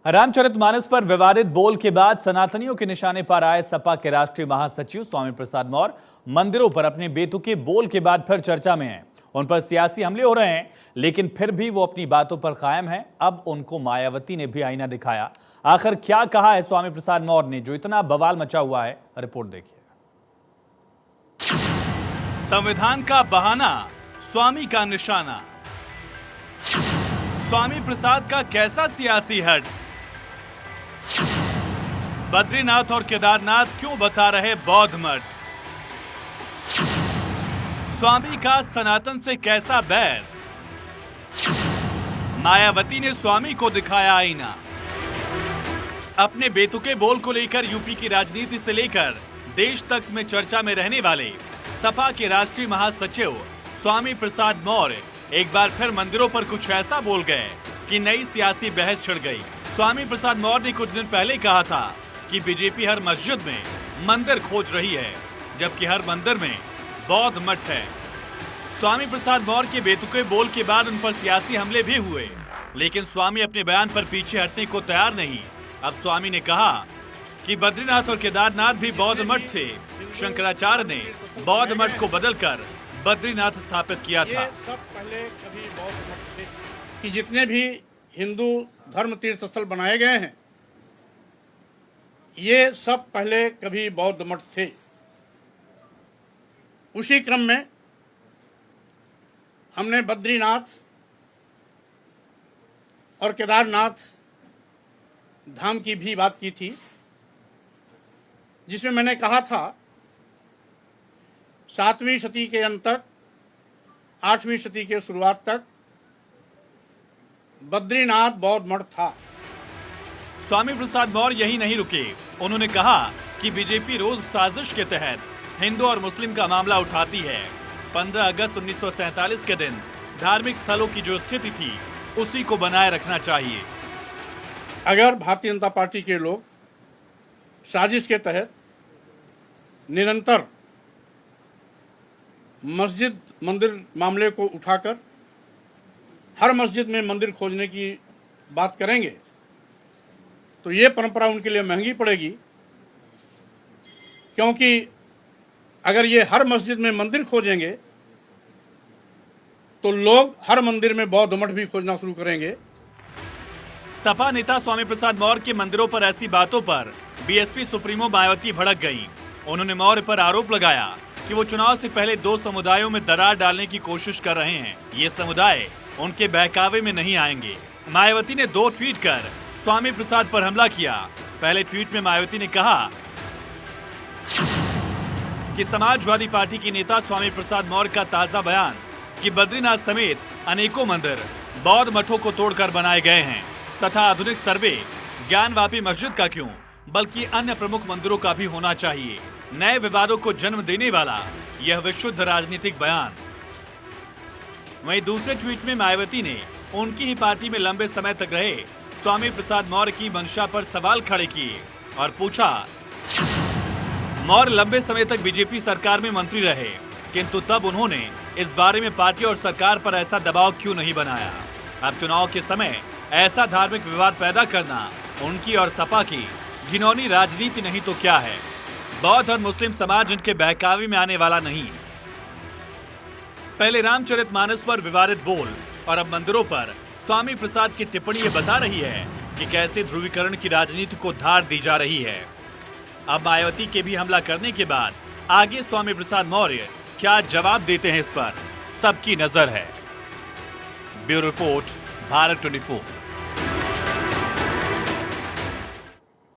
रामचरितमानस पर विवादित बोल के बाद सनातनियों के निशाने पर आए सपा के राष्ट्रीय महासचिव स्वामी प्रसाद मौर्य मंदिरों पर अपने बेतुके बोल के बाद फिर चर्चा में हैं। उन पर सियासी हमले हो रहे हैं, लेकिन फिर भी वो अपनी बातों पर कायम हैं। अब उनको मायावती ने भी आईना दिखाया। आखिर क्या कहा है स्वामी प्रसाद मौर्य ने, जो इतना बवाल मचा हुआ है? रिपोर्ट देखिए। संविधान का बहाना, स्वामी का निशाना। स्वामी प्रसाद का कैसा सियासी हट? बद्रीनाथ और केदारनाथ क्यों बता रहे बौद्ध मठ? स्वामी का सनातन से कैसा बैर? मायावती ने स्वामी को दिखाया आईना। अपने बेतुके बोल को लेकर यूपी की राजनीति से लेकर देश तक में चर्चा में रहने वाले सपा के राष्ट्रीय महासचिव स्वामी प्रसाद मौर्य एक बार फिर मंदिरों पर कुछ ऐसा बोल गए कि नई सियासी बहस छिड़ गई। स्वामी प्रसाद मौर्य ने कुछ दिन पहले कहा था कि बीजेपी हर मस्जिद में मंदिर खोज रही है, जबकि हर मंदिर में बौद्ध मठ है। स्वामी प्रसाद मौर्य के बेतुके बोल के बाद उन पर सियासी हमले भी हुए, लेकिन स्वामी अपने बयान पर पीछे हटने को तैयार नहीं। अब स्वामी ने कहा कि बद्रीनाथ और केदारनाथ भी बौद्ध मठ थे। शंकराचार्य ने बौद्ध मठ को बदलकर बद्रीनाथ स्थापित किया था। सब पहले कभी बौद्ध मठ थे कि जितने भी हिंदू धर्म तीर्थ स्थल बनाए गए हैं, ये सब पहले कभी बौद्ध मठ थे। उसी क्रम में हमने बद्रीनाथ और केदारनाथ धाम की भी बात की थी, जिसमें मैंने कहा था 7वीं शती के अंत तक 8वीं शती के शुरुआत तक बद्रीनाथ बौद्ध मठ था। स्वामी प्रसाद मौर्य यही नहीं रुके। उन्होंने कहा कि बीजेपी रोज साजिश के तहत हिंदू और मुस्लिम का मामला उठाती है। 15 अगस्त 1947 के दिन धार्मिक स्थलों की जो स्थिति थी, उसी को बनाए रखना चाहिए। अगर भारतीय जनता पार्टी के लोग साजिश के तहत निरंतर मस्जिद मंदिर मामले को उठाकर हर मस्जिद में मंदिर खोजने की बात करेंगे, तो ये परंपरा उनके लिए महंगी पड़ेगी। क्योंकि अगर ये हर मस्जिद में मंदिर खोजेंगे तो लोग हर मंदिर में बौद्ध मठ भी खोजना शुरू करेंगे। सपा नेता स्वामी प्रसाद मौर्य के मंदिरों पर ऐसी बातों पर बीएसपी सुप्रीमो मायावती भड़क गईं। उन्होंने मौर्य पर आरोप लगाया कि वो चुनाव से पहले दो समुदायों में दरार डालने की कोशिश कर रहे हैं। ये समुदाय उनके बहकावे में नहीं आएंगे। मायावती ने 2 ट्वीट कर स्वामी प्रसाद पर हमला किया। पहले ट्वीट में मायावती ने कहा कि समाजवादी पार्टी की नेता स्वामी प्रसाद मौर्य का ताजा बयान कि बद्रीनाथ समेत अनेकों मंदिर बौद्ध मठों को तोड़कर बनाए गए हैं तथा आधुनिक सर्वे ज्ञानवापी मस्जिद का क्यों, बल्कि अन्य प्रमुख मंदिरों का भी होना चाहिए। नए विवादों को जन्म देने वाला यह विशुद्ध राजनीतिक बयान। वहीं दूसरे ट्वीट में मायावती ने उनकी ही पार्टी में लंबे समय तक रहे स्वामी प्रसाद मौर्य की मंशा पर सवाल खड़े किए और पूछा, मौर्य लंबे समय तक बीजेपी सरकार में मंत्री रहे, किंतु तब उन्होंने इस बारे में पार्टी और सरकार पर ऐसा दबाव क्यों नहीं बनाया? अब चुनाव के समय ऐसा धार्मिक विवाद पैदा करना उनकी और सपा की घिनौनी राजनीति नहीं तो क्या है? बौद्ध और मुस्लिम समाज इनके बहकावे में आने वाला नहीं। पहले रामचरितमानस पर विवादित बोल और अब मंदिरों पर स्वामी प्रसाद की टिप्पणी ये बता रही है कि कैसे ध्रुवीकरण की राजनीति को धार दी जा रही है। अब मायावती के भी हमला करने के बाद आगे स्वामी प्रसाद मौर्य क्या जवाब देते हैं, इस पर सबकी नजर है। Bureau report, Bharat 24।